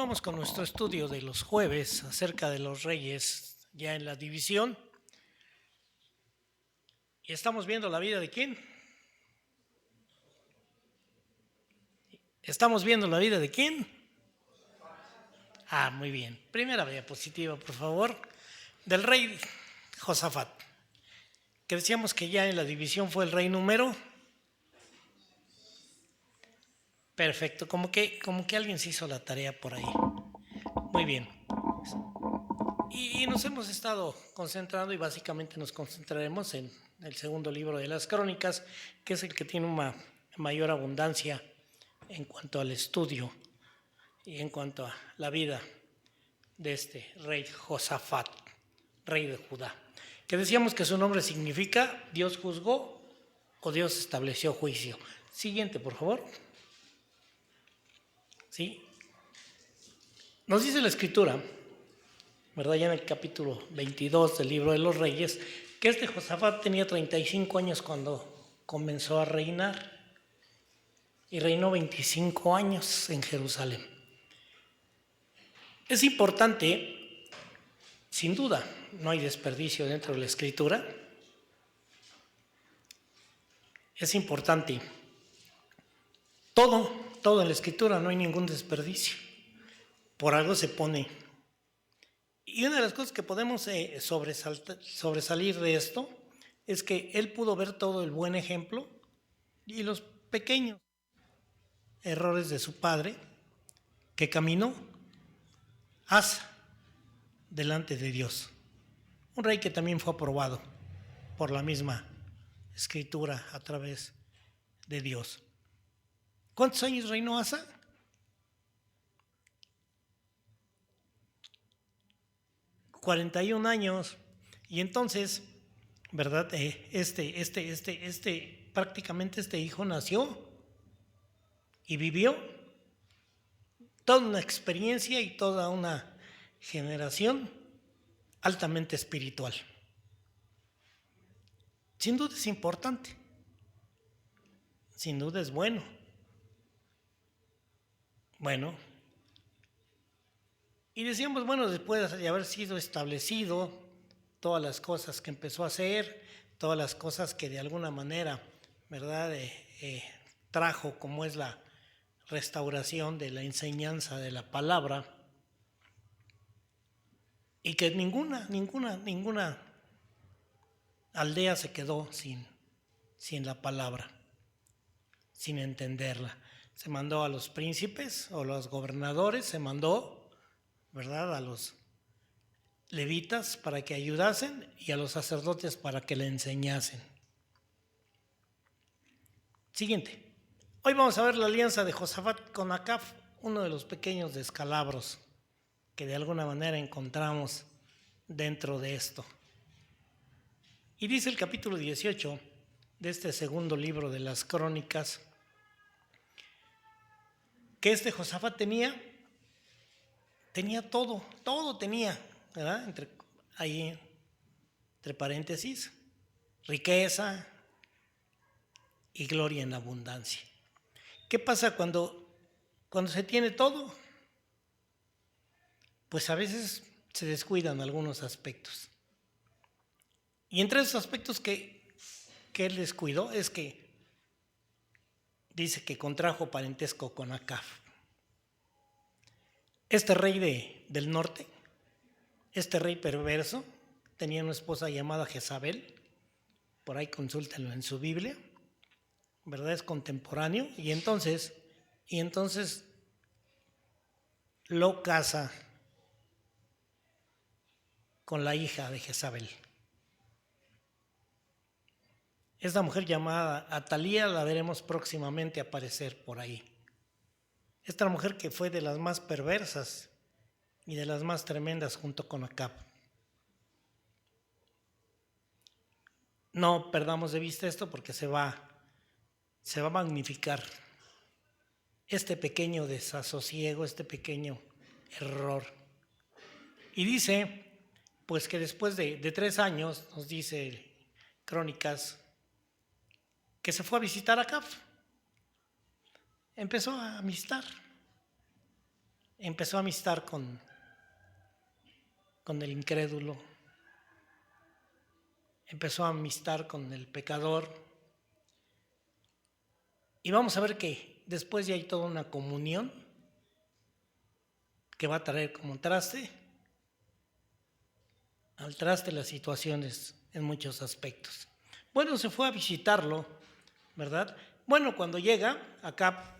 Vamos con nuestro estudio de los jueves acerca de los reyes ya en la división. Y estamos viendo la vida de ¿quién? ¿Estamos viendo la vida de quién? Muy bien. Primera diapositiva, por favor, del rey Josafat, que decíamos que ya en la división fue el rey número. Perfecto, como que alguien se hizo la tarea por ahí. Muy bien. Y nos hemos estado concentrando y básicamente nos concentraremos en el segundo libro de las Crónicas, que es el que tiene una mayor abundancia en cuanto al estudio y en cuanto a la vida de este rey Josafat, rey de Judá, que decíamos que su nombre significa Dios juzgó o Dios estableció juicio. Siguiente, por favor. ¿Sí? Nos dice la Escritura, ¿verdad? Ya en el capítulo 22 del libro de los Reyes, que este Josafat tenía 35 años cuando comenzó a reinar y reinó 25 años en Jerusalén. Es importante, sin duda, no hay desperdicio dentro de la Escritura. Es importante. Todo en la Escritura, no hay ningún desperdicio. Por algo se pone. Y una de las cosas que podemos sobresalir de esto es que él pudo ver todo el buen ejemplo y los pequeños errores de su padre, que caminó delante de Dios. Un rey que también fue aprobado por la misma Escritura a través de Dios. ¿Cuántos años reinó Asa? 41 años. Y entonces, ¿verdad? Prácticamente este hijo nació y vivió toda una experiencia y toda una generación altamente espiritual. Sin duda es importante, sin duda es bueno. Y decíamos, después de haber sido establecido, todas las cosas que empezó a hacer, todas las cosas que de alguna manera, ¿verdad?, trajo, como es la restauración de la enseñanza de la palabra, y que ninguna aldea se quedó sin la palabra, sin entenderla. Se mandó a los príncipes o los gobernadores, se mandó, ¿verdad?, a los levitas para que ayudasen y a los sacerdotes para que le enseñasen. Siguiente. Hoy vamos a ver la alianza de Josafat con Acab, uno de los pequeños descalabros que de alguna manera encontramos dentro de esto. Y dice el capítulo 18 de este segundo libro de las Crónicas que este Josafat tenía todo tenía, ¿verdad? Entre paréntesis, riqueza y gloria en abundancia. ¿Qué pasa cuando se tiene todo? Pues a veces se descuidan algunos aspectos. Y entre esos aspectos que él descuidó es que dice que contrajo parentesco con Acab. Este rey del norte, este rey perverso, tenía una esposa llamada Jezabel, por ahí consúltenlo en su Biblia, ¿verdad? Es contemporáneo, y entonces lo casa con la hija de Jezabel. Esta mujer llamada Atalía la veremos próximamente aparecer por ahí. Esta mujer que fue de las más perversas y de las más tremendas junto con Acab. No perdamos de vista esto porque se va a magnificar este pequeño desasosiego, este pequeño error. Y dice, pues que después de 3 años, nos dice Crónicas, que se fue a visitar a Acab. Empezó a amistar con el incrédulo, empezó a amistar con el pecador. Y vamos a ver que después ya hay toda una comunión que va a traer como al traste las situaciones en muchos aspectos. Bueno, se fue a visitarlo, ¿verdad? Bueno, cuando llega, acá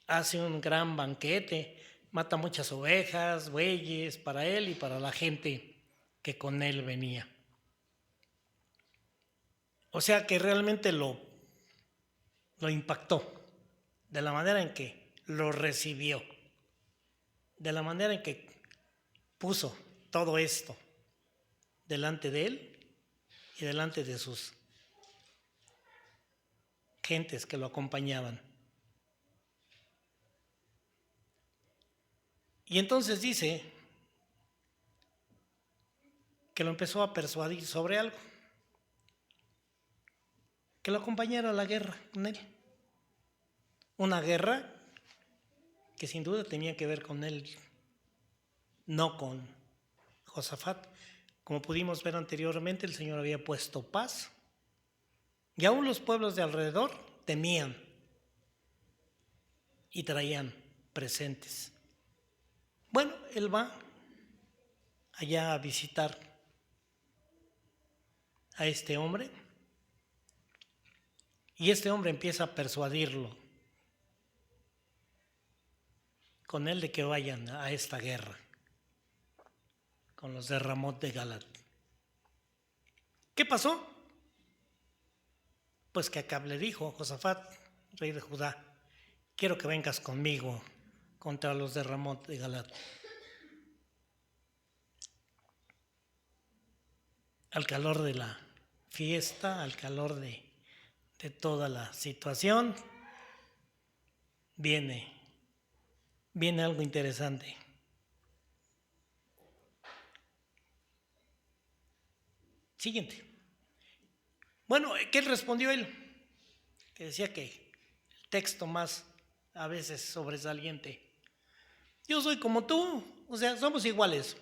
hace un gran banquete, mata muchas ovejas, bueyes para él y para la gente que con él venía. O sea que realmente lo impactó de la manera en que lo recibió, de la manera en que puso todo esto delante de él y delante de sus gentes que lo acompañaban. Y entonces dice que lo empezó a persuadir sobre algo, que lo acompañara a la guerra con él. Una guerra que sin duda tenía que ver con él, no con Josafat. Como pudimos ver anteriormente, el Señor había puesto paz y aún los pueblos de alrededor temían y traían presentes. Bueno, él va allá a visitar a este hombre y este hombre empieza a persuadirlo con él de que vayan a esta guerra con los de Ramot de Galat. ¿Qué pasó? Pues que Acab le dijo a Josafat, rey de Judá, quiero que vengas conmigo contra los de Ramot de Galat. Al calor de la fiesta, al calor de toda la situación, viene algo interesante. Siguiente. Bueno, ¿qué respondió él? Que decía que el texto más a veces sobresaliente. Yo soy como tú, o sea, somos iguales.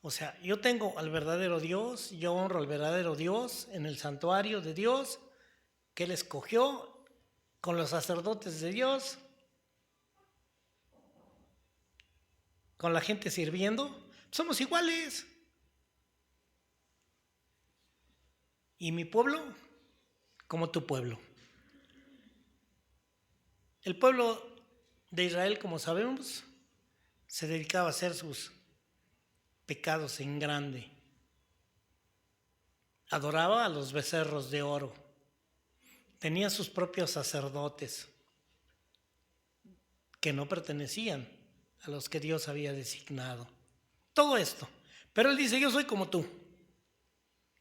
O sea, yo tengo al verdadero Dios, yo honro al verdadero Dios en el santuario de Dios, que Él escogió, con los sacerdotes de Dios, con la gente sirviendo. Somos iguales. Y mi pueblo, como tu pueblo. El pueblo de Israel, como sabemos, se dedicaba a hacer sus pecados en grande. Adoraba a los becerros de oro. Tenía sus propios sacerdotes que no pertenecían a los que Dios había designado. Todo esto. Pero él dice, yo soy como tú.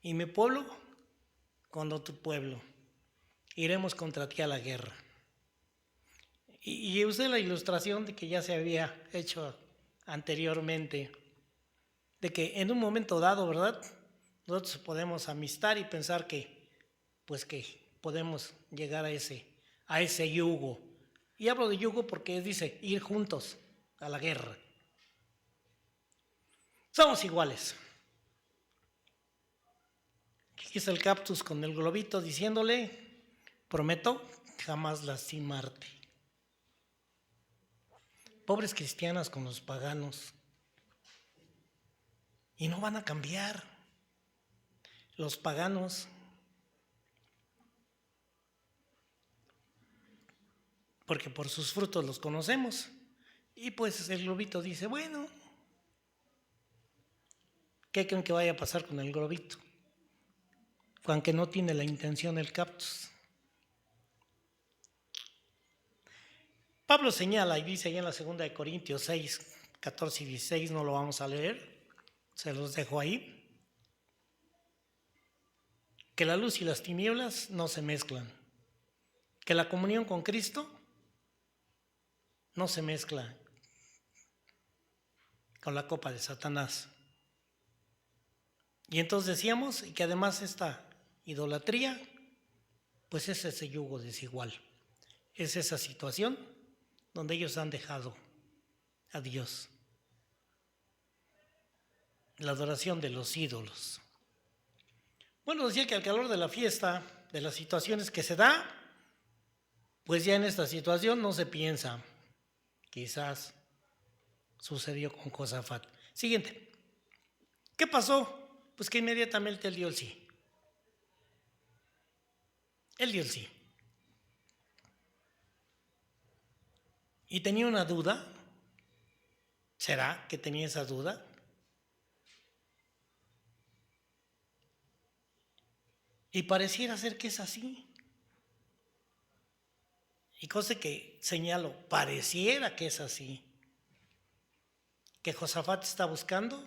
Y mi pueblo, como tu pueblo. Iremos contra ti a la guerra. Y usé la ilustración de que ya se había hecho anteriormente, de que en un momento dado, ¿verdad?, nosotros podemos amistar y pensar que podemos llegar a ese yugo. Y hablo de yugo porque dice ir juntos a la guerra. Somos iguales. Aquí está el cactus con el globito diciéndole, prometo jamás lastimarte. Pobres cristianas con los paganos. Y no van a cambiar. Los paganos porque por sus frutos los conocemos. Y pues el globito dice, bueno, ¿qué creen que vaya a pasar con el globito? Aunque no tiene la intención el cactus. Pablo señala y dice allá en la 2 Corintios 6, 14 y 16, no lo vamos a leer, se los dejo ahí, que la luz y las tinieblas no se mezclan, que la comunión con Cristo no se mezcla con la copa de Satanás. Y entonces decíamos que además esta idolatría, pues es ese yugo desigual, es esa situación donde ellos han dejado a Dios, la adoración de los ídolos. Bueno, decía que al calor de la fiesta, de las situaciones que se da, pues ya en esta situación no se piensa, quizás sucedió con Josafat. Siguiente, ¿qué pasó? Pues que inmediatamente él dio el sí. Él dio el sí. Y tenía una duda. ¿Será que tenía esa duda? Y pareciera ser que es así. Y cosa que señalo, pareciera que es así. Que Josafat está buscando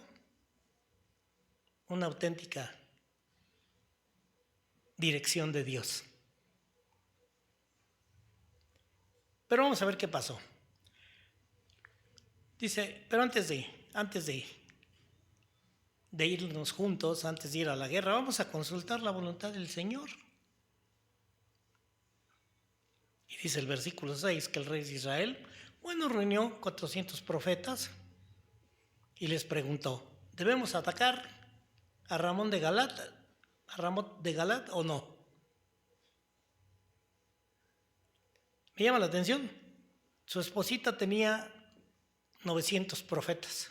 una auténtica dirección de Dios. Pero vamos a ver qué pasó. Dice, pero antes de irnos juntos, antes de ir a la guerra, vamos a consultar la voluntad del Señor. Y dice el versículo 6 que el rey de Israel, bueno, reunió 400 profetas y les preguntó, ¿debemos atacar a Ramón de Galat o no? Me llama la atención, su esposita tenía 900 profetas.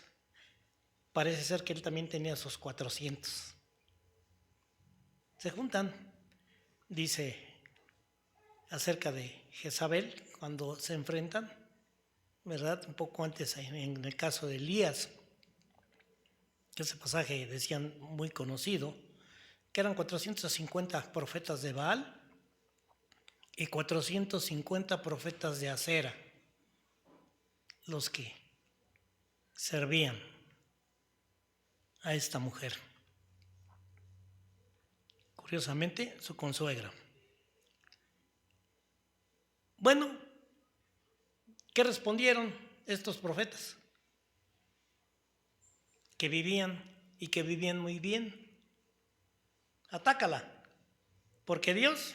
Parece ser que él también tenía sus 400. Se juntan, dice acerca de Jezabel, cuando se enfrentan, ¿verdad? Un poco antes en el caso de Elías, que ese pasaje decían muy conocido, que eran 450 profetas de Baal y 450 profetas de Acera, los que servían a esta mujer. Curiosamente, su consuegra. Bueno, ¿qué respondieron estos profetas? Que vivían y que vivían muy bien. Atácala, porque Dios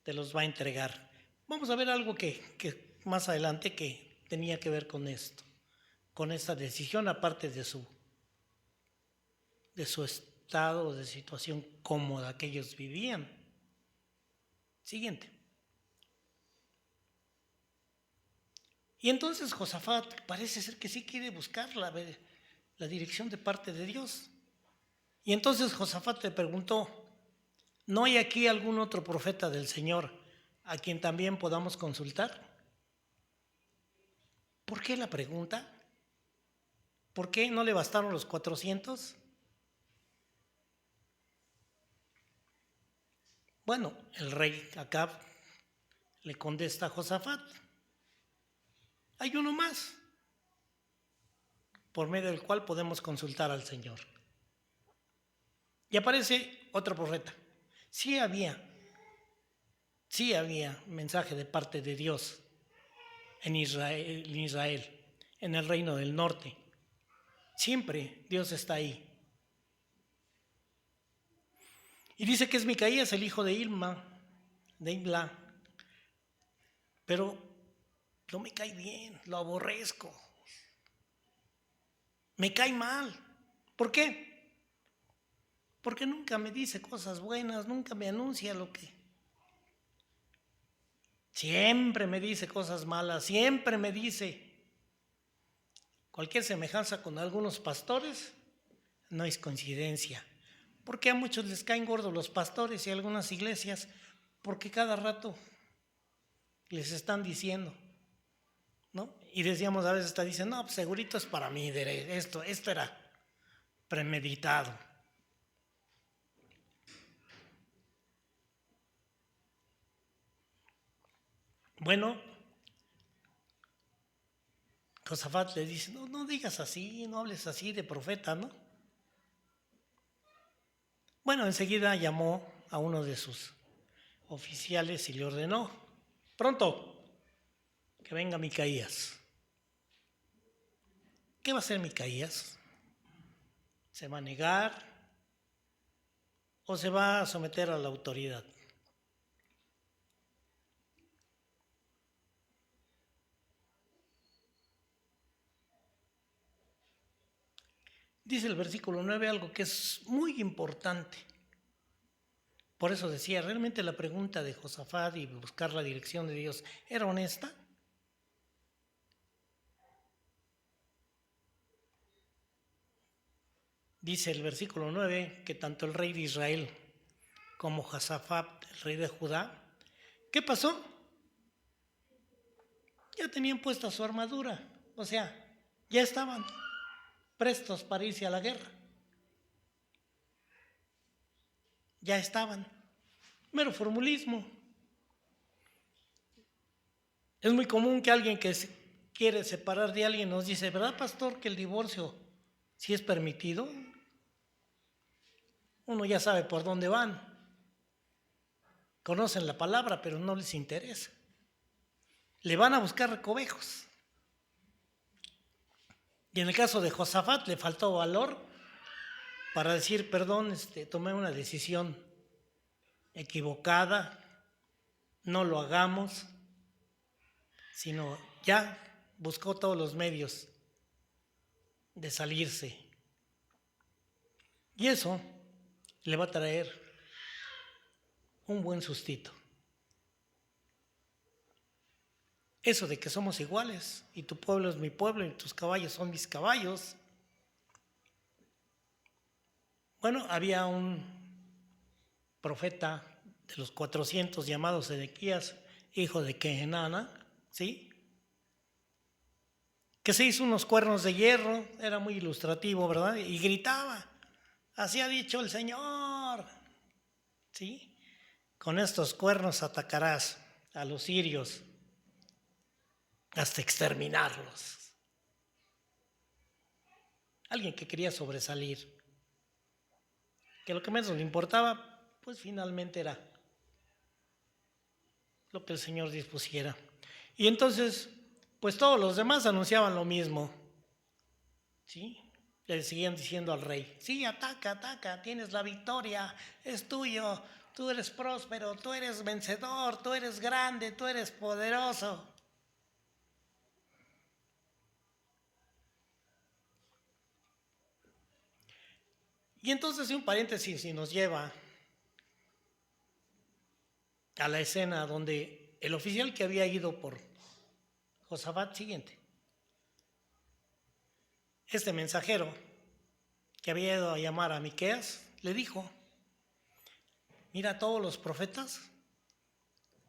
te los va a entregar. Vamos a ver algo que más adelante que tenía que ver con esto, con esta decisión, aparte de su estado de situación cómoda que ellos vivían. Siguiente. Y entonces Josafat parece ser que sí quiere buscar la dirección de parte de Dios. Y entonces Josafat le preguntó, ¿no hay aquí algún otro profeta del Señor a quien también podamos consultar? ¿Por qué la pregunta? ¿Por qué no le bastaron los 400? Bueno, el rey Acab le contesta a Josafat, hay uno más por medio del cual podemos consultar al Señor. Y aparece otro profeta. Sí había mensaje de parte de Dios en Israel, en el reino del norte. Siempre Dios está ahí. Y dice que es Micaías, el hijo de Imla, pero no me cae bien, lo aborrezco. Me cae mal. ¿Por qué? Porque nunca me dice cosas buenas, nunca me anuncia lo que... Siempre me dice cosas malas, siempre me dice... Cualquier semejanza con algunos pastores no es coincidencia. Porque a muchos les caen gordos los pastores y algunas iglesias, porque cada rato les están diciendo, ¿no? Y decíamos, a veces está diciendo, no, pues segurito es para mí, esto era premeditado. Bueno, Josafat le dice, no, no digas así, no hables así de profeta, ¿no? Bueno, enseguida llamó a uno de sus oficiales y le ordenó, pronto, que venga Micaías. ¿Qué va a hacer Micaías? ¿Se va a negar o se va a someter a la autoridad? Dice el versículo 9 algo que es muy importante. Por eso decía, realmente la pregunta de Josafat y buscar la dirección de Dios, ¿era honesta? Dice el versículo 9 que tanto el rey de Israel como Josafat, el rey de Judá, ¿qué pasó? Ya tenían puesta su armadura, o sea, ya estaban prestos para irse a la guerra. Ya estaban. Mero formulismo. Es muy común que alguien que quiere separar de alguien nos dice, ¿verdad, pastor, que el divorcio sí es permitido? Uno ya sabe por dónde van. Conocen la palabra, pero no les interesa. Le van a buscar recovejos. Y en el caso de Josafat le faltó valor para decir, perdón, tomé una decisión equivocada, no lo hagamos, sino ya buscó todos los medios de salirse. Y eso le va a traer un buen sustito. Eso de que somos iguales y tu pueblo es mi pueblo y tus caballos son mis caballos. Bueno, había un profeta de los 400 llamados Sedequías, hijo de Kenana, ¿sí? Que se hizo unos cuernos de hierro, era muy ilustrativo, ¿verdad? Y gritaba, así ha dicho el Señor, ¿sí? Con estos cuernos atacarás a los sirios hasta exterminarlos. Alguien que quería sobresalir, que lo que menos le importaba, pues finalmente era lo que el Señor dispusiera. Y entonces, pues todos los demás anunciaban lo mismo, ¿sí? Le seguían diciendo al rey, sí, ataca, ataca, tienes la victoria, es tuyo, tú eres próspero, tú eres vencedor, tú eres grande, tú eres poderoso. Y entonces un paréntesis y nos lleva a la escena donde el oficial que había ido por Josafat, siguiente, este mensajero que había ido a llamar a Miqueas, le dijo, mira, todos los profetas,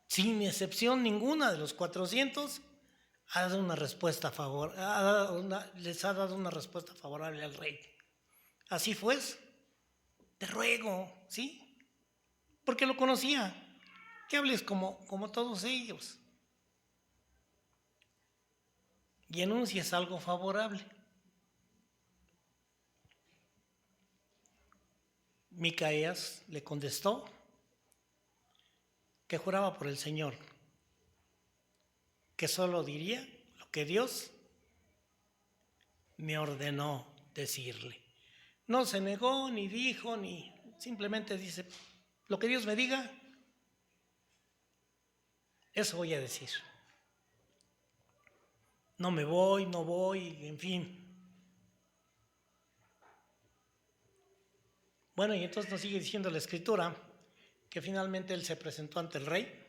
sin excepción ninguna de los 400, ha dado una respuesta les ha dado una respuesta favorable al rey. Así pues, te ruego, ¿sí? Porque lo conocía, que hables como todos ellos y enuncies algo favorable. Micaías le contestó que juraba por el Señor, que solo diría lo que Dios me ordenó decirle. No se negó, ni dijo, ni simplemente dice, lo que Dios me diga, eso voy a decir. No me voy, no voy, en fin. Bueno, y entonces nos sigue diciendo la Escritura que finalmente él se presentó ante el rey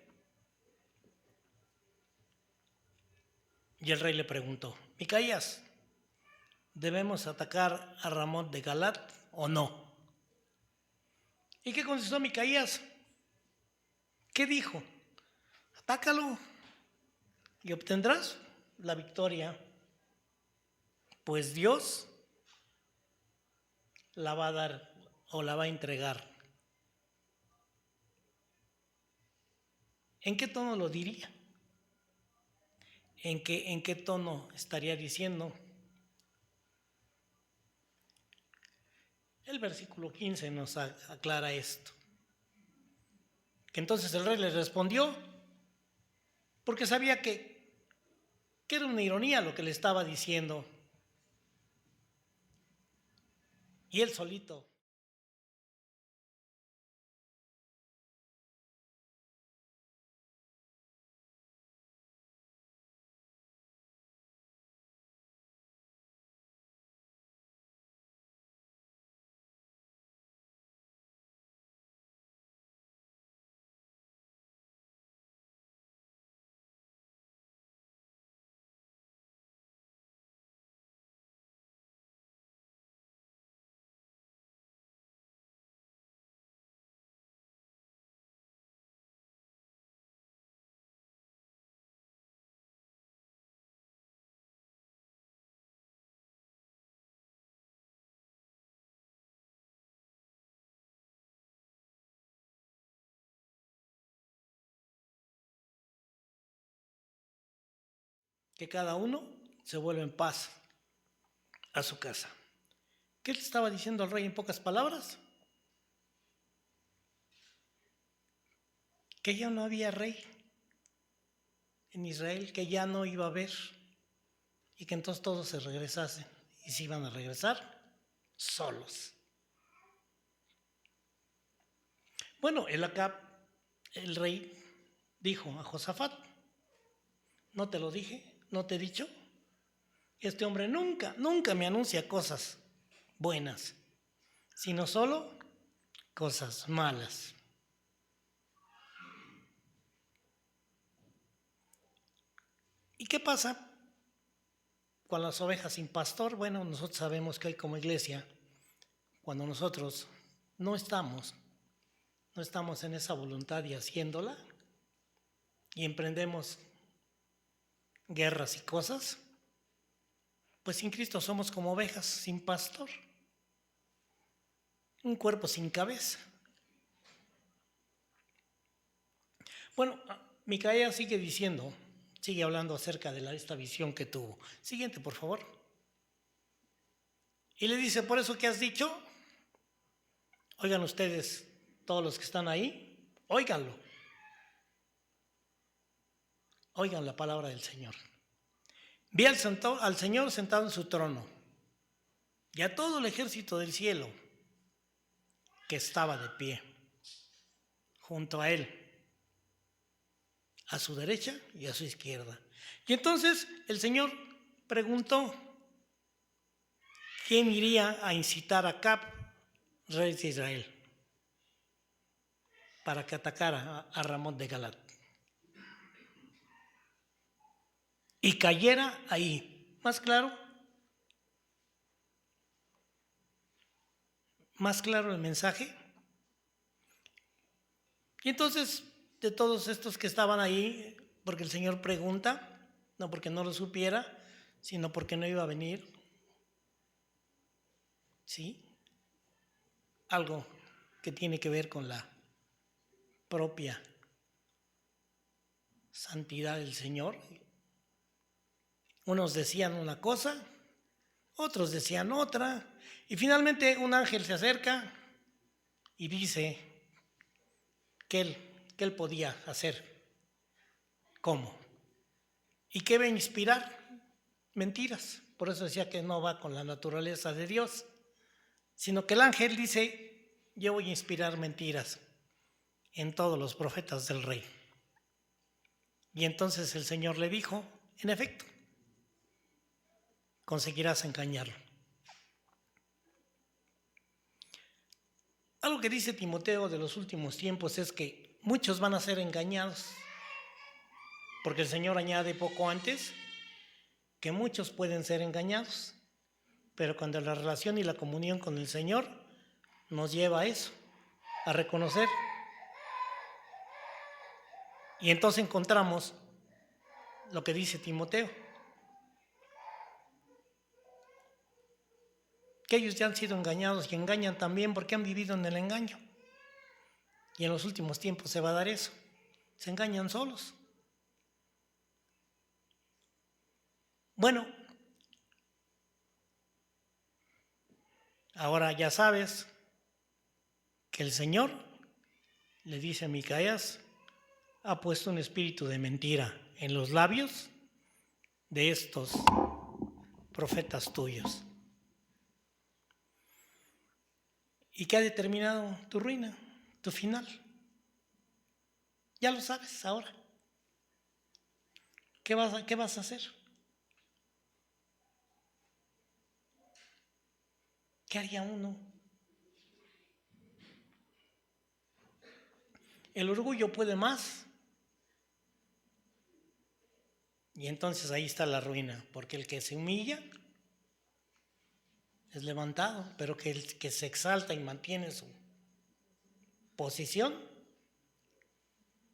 y el rey le preguntó, Micaías, ¿debemos atacar a Ramón de Galat o no? ¿Y qué contestó Micaías? ¿Qué dijo? Atácalo, y obtendrás la victoria, pues Dios la va a dar o la va a entregar. ¿En qué tono lo diría? ¿En qué tono estaría diciendo? El versículo 15 nos aclara esto. Que entonces el rey le respondió, porque sabía que era una ironía lo que le estaba diciendo. Y él solito. Que cada uno se vuelva en paz a su casa. ¿Qué le estaba diciendo al rey en pocas palabras? Que ya no había rey en Israel, que ya no iba a haber, y que entonces todos se regresasen, y se iban a regresar solos. Bueno, el rey, dijo a Josafat, ¿no te lo dije? ¿No te he dicho? Este hombre nunca me anuncia cosas buenas, sino solo cosas malas. ¿Y qué pasa con las ovejas sin pastor? Bueno, nosotros sabemos que hoy como iglesia, cuando nosotros no estamos en esa voluntad y haciéndola, y emprendemos guerras y cosas, pues sin Cristo somos como ovejas sin pastor, un cuerpo sin cabeza. Bueno, Micaías sigue hablando acerca de esta visión que tuvo. Siguiente, por favor. Y le dice, por eso que has dicho, oigan ustedes, todos los que están ahí, óiganlo. Oigan la palabra del Señor. Vi al Señor sentado en su trono y a todo el ejército del cielo que estaba de pie junto a él, a su derecha y a su izquierda. Y entonces el Señor preguntó, ¿quién iría a incitar a Acab, rey de Israel, para que atacara a Ramón de Galat y cayera ahí? ¿Más claro? ¿Más claro el mensaje? Y entonces, de todos estos que estaban ahí, porque el Señor pregunta, no porque no lo supiera, sino porque no iba a venir, ¿sí? Algo que tiene que ver con la propia santidad del Señor. Unos decían una cosa, otros decían otra, y finalmente un ángel se acerca y dice que él podía hacer. ¿Cómo? ¿Y qué va a inspirar? Mentiras. Por eso decía que no va con la naturaleza de Dios, sino que el ángel dice, yo voy a inspirar mentiras en todos los profetas del rey. Y entonces el Señor le dijo, en efecto, conseguirás engañarlo. Algo que dice Timoteo de los últimos tiempos es que muchos van a ser engañados, porque el Señor añade poco antes que muchos pueden ser engañados, pero cuando la relación y la comunión con el Señor nos lleva a eso, a reconocer. Y entonces encontramos lo que dice Timoteo, que ellos ya han sido engañados y engañan también porque han vivido en el engaño. Y en los últimos tiempos se va a dar eso. Se engañan solos. Bueno, ahora ya sabes que el Señor le dice a Micaías, ha puesto un espíritu de mentira en los labios de estos profetas tuyos. ¿Y qué ha determinado tu ruina, tu final? Ya lo sabes ahora. ¿Qué vas a hacer? ¿Qué haría uno? El orgullo puede más. Y entonces ahí está la ruina, porque el que se humilla es levantado, pero que el que se exalta y mantiene su posición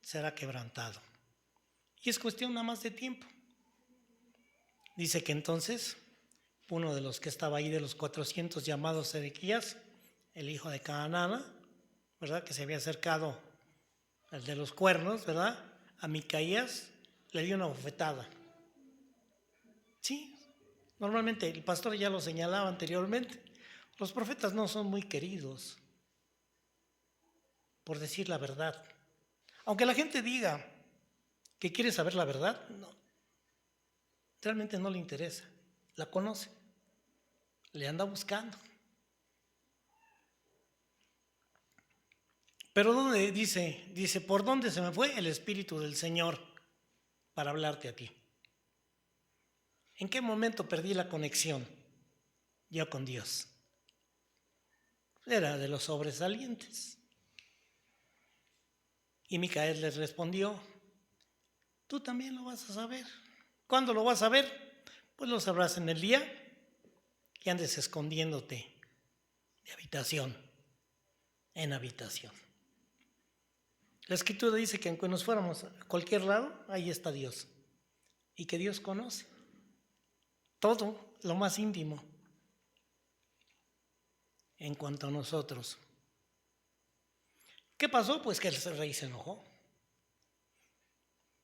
será quebrantado. Y es cuestión nada más de tiempo. Dice que entonces uno de los que estaba ahí de los 400 llamados Sedequías, el hijo de Canaana, ¿verdad? Que se había acercado al de los cuernos, ¿verdad? A Micaías, le dio una bofetada. Sí, normalmente el pastor ya lo señalaba anteriormente. Los profetas no son muy queridos, por decir la verdad. Aunque la gente diga que quiere saber la verdad, no, realmente no le interesa. La conoce, le anda buscando. Pero ¿dónde dice, ¿por dónde se me fue el Espíritu del Señor para hablarte a ti? ¿En qué momento perdí la conexión yo con Dios? Era de los sobresalientes. Y Micaías les respondió, tú también lo vas a saber. ¿Cuándo lo vas a ver? Pues lo sabrás en el día que andes escondiéndote de habitación en habitación. La Escritura dice que aunque nos fuéramos a cualquier lado, ahí está Dios. Y que Dios conoce todo lo más íntimo en cuanto a nosotros. ¿Qué pasó? Pues que el rey se enojó.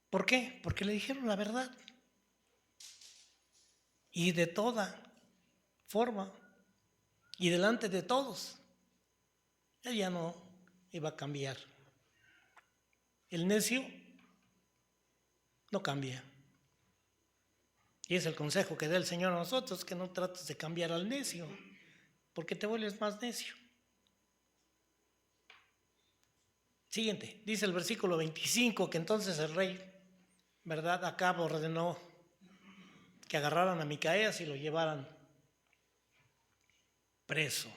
¿Por qué? Porque le dijeron la verdad. Y de toda forma. Y delante de todos. Él ya no iba a cambiar. El necio no cambia. Y es el consejo que da el Señor a nosotros, que no trates de cambiar al necio, porque te vuelves más necio. Siguiente, dice el versículo 25, que entonces el rey, ¿verdad? Acab ordenó que agarraran a Micaías y lo llevaran preso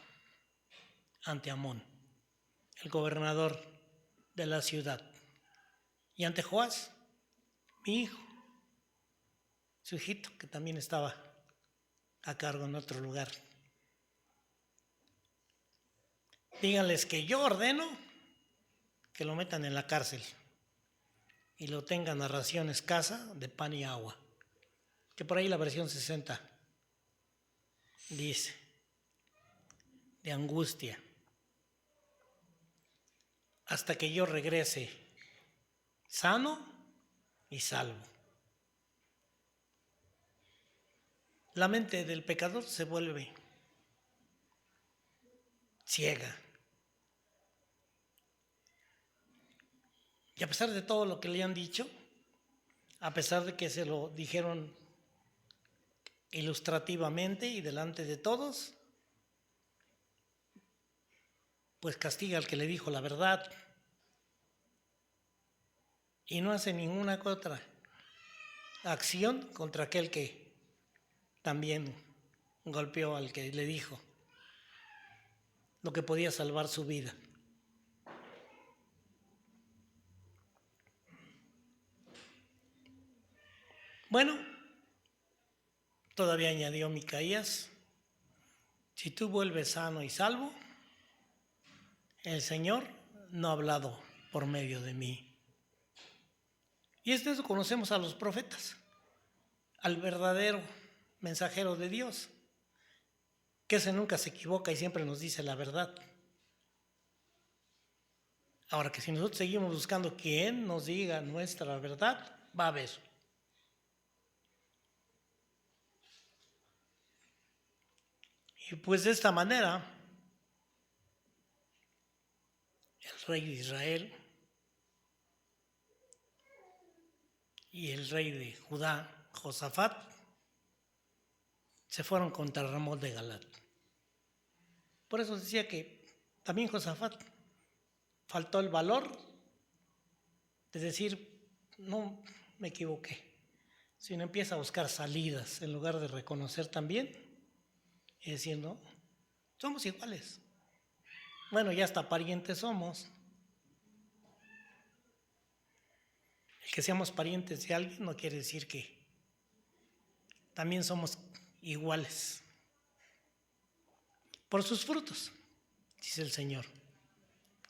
ante Amón, el gobernador de la ciudad, y ante Joás, mi hijo, su hijito, que también estaba a cargo en otro lugar. Díganles que yo ordeno que lo metan en la cárcel y lo tengan a ración escasa de pan y agua. Que por ahí la versión 60 dice, de angustia, hasta que yo regrese sano y salvo. La mente del pecador se vuelve ciega. Y a pesar de todo lo que le han dicho, a pesar de que se lo dijeron ilustrativamente y delante de todos, pues castiga al que le dijo la verdad y no hace ninguna otra acción contra aquel que también golpeó al que le dijo lo que podía salvar su vida. Bueno, todavía añadió Micaías, si tú vuelves sano y salvo, el Señor no ha hablado por medio de mí. Y es de eso conocemos a los profetas. al verdadero mensajero de Dios, que ese nunca se equivoca y siempre nos dice la verdad. Ahora que si nosotros seguimos buscando quien nos diga nuestra verdad, va a haber. Y pues de esta manera, el rey de Israel y el rey de Judá, Josafat, se fueron contra Ramón de Galat. Por eso decía que también Josafat faltó el valor de decir, no me equivoqué, sino empieza a buscar salidas en lugar de reconocer también y decir, no, somos iguales. Bueno, ya hasta parientes somos. El que seamos parientes de alguien no quiere decir que también somos iguales. Por sus frutos, dice el Señor,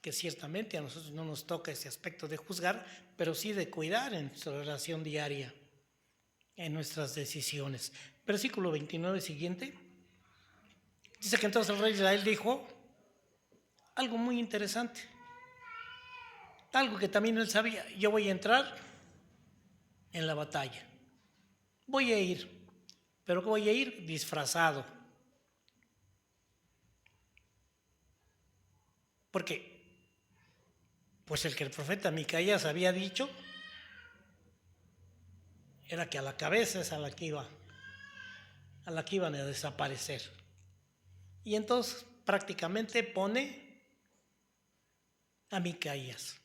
que ciertamente a nosotros no nos toca ese aspecto de juzgar, pero sí de cuidar en nuestra relación diaria, en nuestras decisiones. Versículo 29 siguiente, dice que entonces el rey de Israel dijo algo muy interesante, algo que también él sabía: yo voy a entrar en la batalla, voy a ir, pero voy a ir disfrazado. Porque pues el que el profeta Micaías había dicho era que a la cabeza es a la que iban a desaparecer. Y entonces prácticamente pone a Micaías,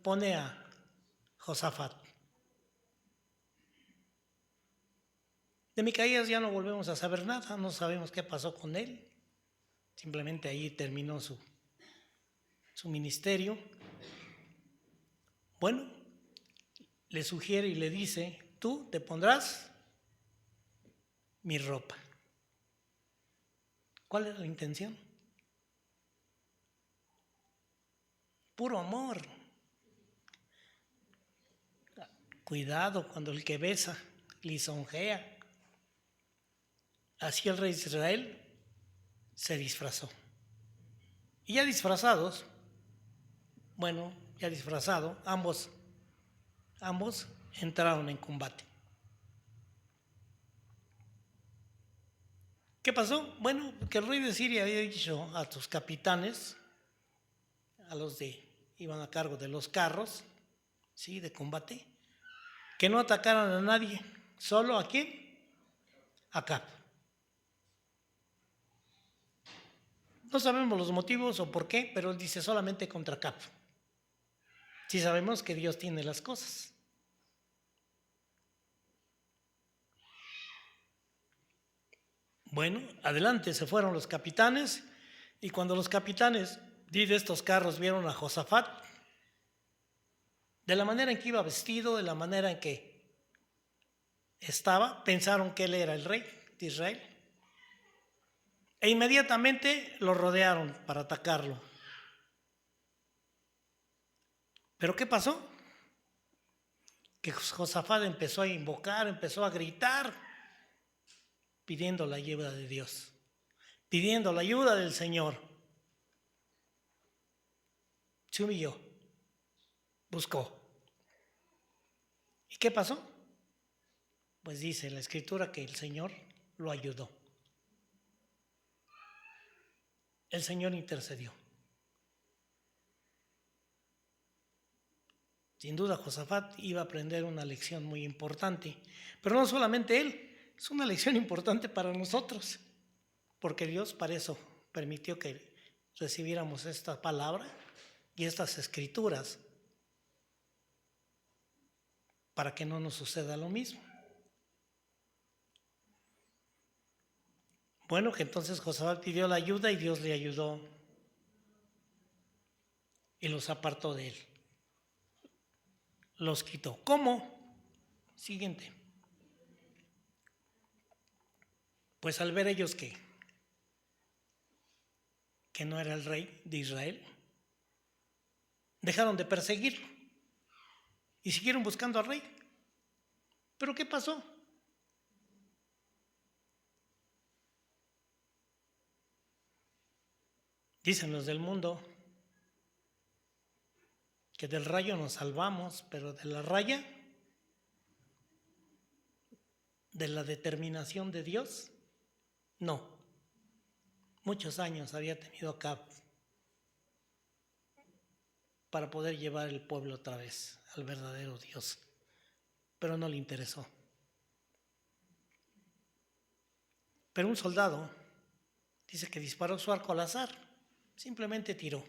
pone a Josafat. De Micaías ya no volvemos a saber nada, no sabemos qué pasó con él, simplemente ahí terminó su ministerio. Bueno, le sugiere y le dice: tú te pondrás mi ropa. ¿Cuál era la intención? Puro amor. Cuidado cuando el que besa lisonjea. Así el rey de Israel se disfrazó. Y ya disfrazados, ambos entraron en combate. ¿Qué pasó? Bueno, que el rey de Siria había dicho a sus capitanes, a los de iban a cargo de los carros, ¿sí?, de combate, que no atacaran a nadie. ¿Solo a quién? A Acab. No sabemos los motivos o por qué, pero él dice solamente contra Acab. Sí sabemos que Dios tiene las cosas. Bueno, adelante se fueron los capitanes, y cuando los capitanes de estos carros vieron a Josafat, de la manera en que iba vestido, de la manera en que estaba, pensaron que él era el rey de Israel. E inmediatamente lo rodearon para atacarlo. ¿Pero qué pasó? Que Josafat empezó a invocar, empezó a gritar, pidiendo la ayuda de Dios, pidiendo la ayuda del Señor. Se humilló, buscó. ¿Y qué pasó? Pues dice la Escritura que el Señor lo ayudó. El Señor intercedió. Sin duda Josafat iba a aprender una lección muy importante, pero no solamente él, es una lección importante para nosotros, porque Dios para eso permitió que recibiéramos esta palabra y estas escrituras, para que no nos suceda lo mismo. Bueno, que entonces Josafat pidió la ayuda y Dios le ayudó y los apartó de él. Los quitó. ¿Cómo? Siguiente. Pues al ver ellos que no era el rey de Israel, dejaron de perseguirlo y siguieron buscando al rey. ¿Pero qué pasó? Dicen los del mundo que del rayo nos salvamos, pero de la raya, de la determinación de Dios, no. Muchos años había tenido Acab para poder llevar el pueblo otra vez al verdadero Dios, pero no le interesó. Pero un soldado dice que disparó su arco al azar, simplemente tiró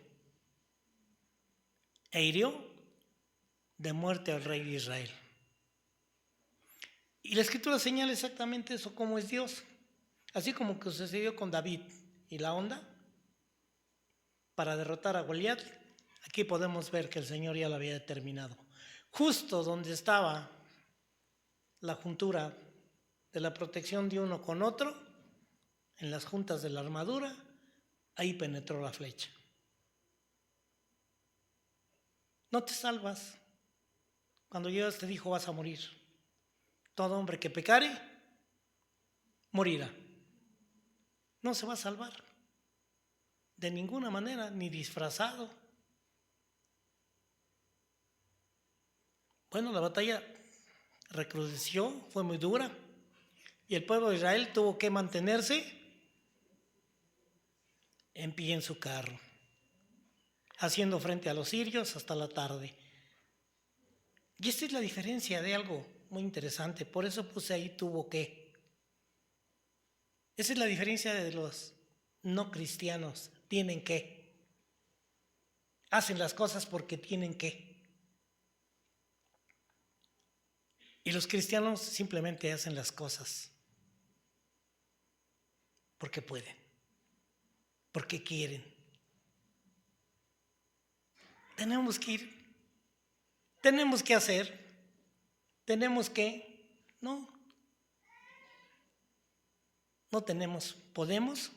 e hirió de muerte al rey de Israel. Y la Escritura señala exactamente eso, cómo es Dios. Así como que sucedió con David y la onda para derrotar a Goliat, aquí podemos ver que el Señor ya lo había determinado. Justo donde estaba la juntura de la protección de uno con otro, en las juntas de la armadura, ahí penetró la flecha. No te salvas. Cuando Dios te dijo vas a morir. Todo hombre que pecare, morirá. No se va a salvar. De ninguna manera, ni disfrazado. Bueno, la batalla recrudeció, fue muy dura. Y el pueblo de Israel tuvo que mantenerse en pie en su carro, haciendo frente a los sirios hasta la tarde. Y esta es la diferencia de algo muy interesante, por eso puse ahí tuvo que. Esa es la diferencia de los no cristianos, tienen que. Hacen las cosas porque tienen que. Y los cristianos simplemente hacen las cosas porque pueden, porque quieren. Tenemos que ir, tenemos que hacer, tenemos que, no tenemos, podemos,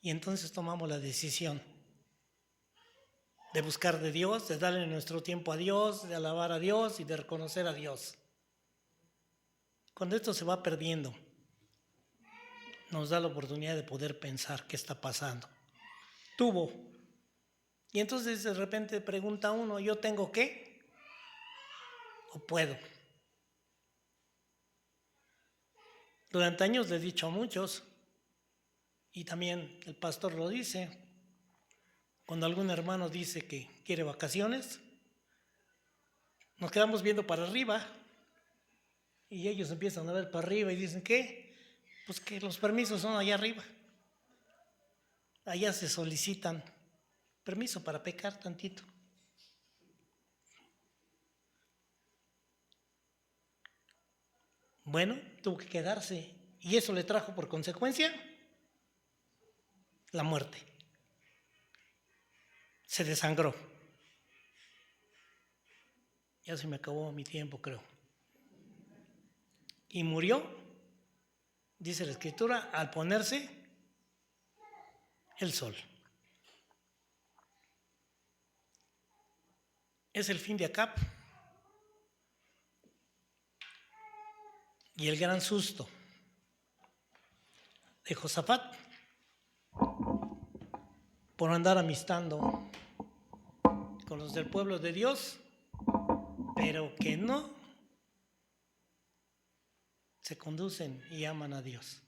y entonces tomamos la decisión de buscar de Dios, de darle nuestro tiempo a Dios, de alabar a Dios y de reconocer a Dios. Cuando esto se va perdiendo, nos da la oportunidad de poder pensar qué está pasando. Tuvo. Y entonces de repente pregunta uno, ¿yo tengo qué? ¿O puedo? Durante años le he dicho a muchos, y también el pastor lo dice, cuando algún hermano dice que quiere vacaciones, nos quedamos viendo para arriba y ellos empiezan a ver para arriba y dicen, ¿qué? Pues que los permisos son allá arriba. Allá se solicitan permiso para pecar tantito. Bueno, tuvo que quedarse y eso le trajo por consecuencia la muerte. Se desangró. Ya se me acabó mi tiempo, creo. Y murió, dice la Escritura, al ponerse el sol. Es el fin de Acab y el gran susto de Josafat por andar amistando con los del pueblo de Dios, pero que no se conducen y aman a Dios.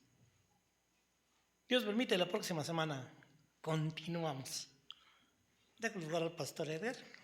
Dios permite, la próxima semana continuamos. Dejo lugar al pastor Eder.